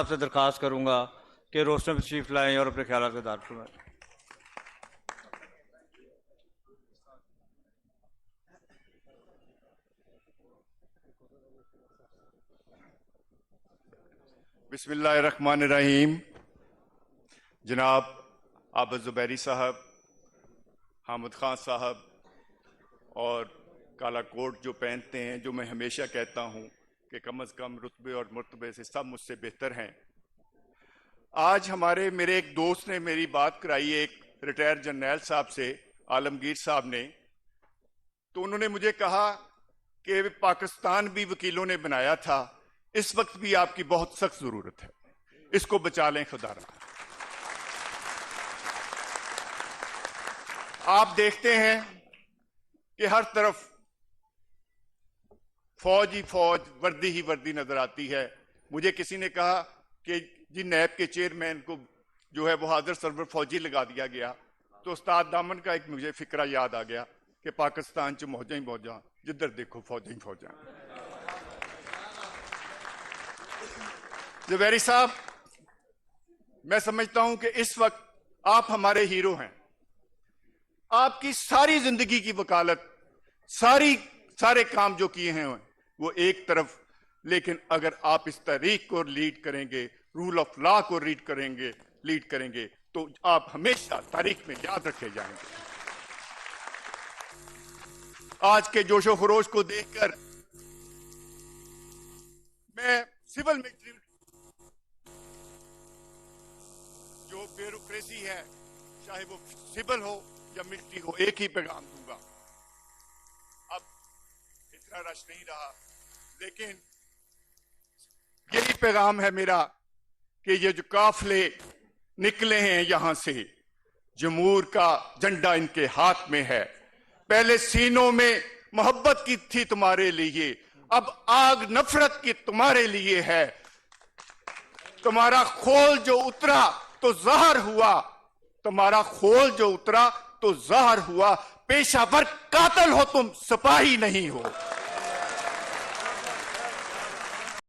आपसे दरख्वास्त करूंगा कि रोस्टर में तशरीफ लाएं और अपने ख्याल का इज़हार फरमाएं। बिस्मिल्लाहिर्रहमानिर्रहीम। जनाब आबिद ज़ुबैरी साहब, हामिद खान साहब और काला कोट जो पहनते हैं, जो मैं हमेशा कहता हूं कि कम अज़ कम रुतबे और मर्तबे से सब मुझसे बेहतर हैं। आज मेरे एक दोस्त ने मेरी बात कराई एक रिटायर जर्नैल साहब से, आलमगीर साहब ने। तो उन्होंने मुझे कहा कि पाकिस्तान भी वकीलों ने बनाया था, इस वक्त भी आपकी बहुत सख्त जरूरत है, इसको बचा लें खुदारा। आप देखते हैं कि हर तरफ फौज ही फौज, वर्दी ही वर्दी नजर आती है। मुझे किसी ने कहा कि जी नैब के चेयरमैन को जो है वो हाजिर सरवर फौजी लगा दिया गया, तो उस्ताद दामन का एक मुझे फिक्रा याद आ गया कि पाकिस्तान च मौजा ही मौजा, जिधर देखो फौजा ही फौजा। ज़ुबैरी साहब, मैं समझता हूं कि इस वक्त आप हमारे हीरो हैं। आपकी सारी जिंदगी की वकालत, सारे काम जो किए हैं वो एक तरफ, लेकिन अगर आप इस तहरीक को लीड करेंगे, रूल ऑफ लॉ को लीड करेंगे तो आप हमेशा तारीख में याद रखे जाएंगे। आज के जोशो खरोश को देखकर मैं सिविल मिलिट्री जो ब्यूरोक्रेसी है, चाहे वो सिविल हो या मिलिट्री हो, एक ही पैगाम दूंगा। अब इतना रश नहीं रहा, लेकिन यही पैगाम है मेरा कि ये जो काफले निकले हैं यहां से, जमूर का झंडा इनके हाथ में है। पहले सीनों में मोहब्बत की थी तुम्हारे लिए, अब आग नफरत की तुम्हारे लिए है। तुम्हारा खोल जो उतरा तो जहर हुआ, तुम्हारा खोल जो उतरा तो जहर हुआ। पेशावर कातिल हो तुम, सिपाही नहीं हो।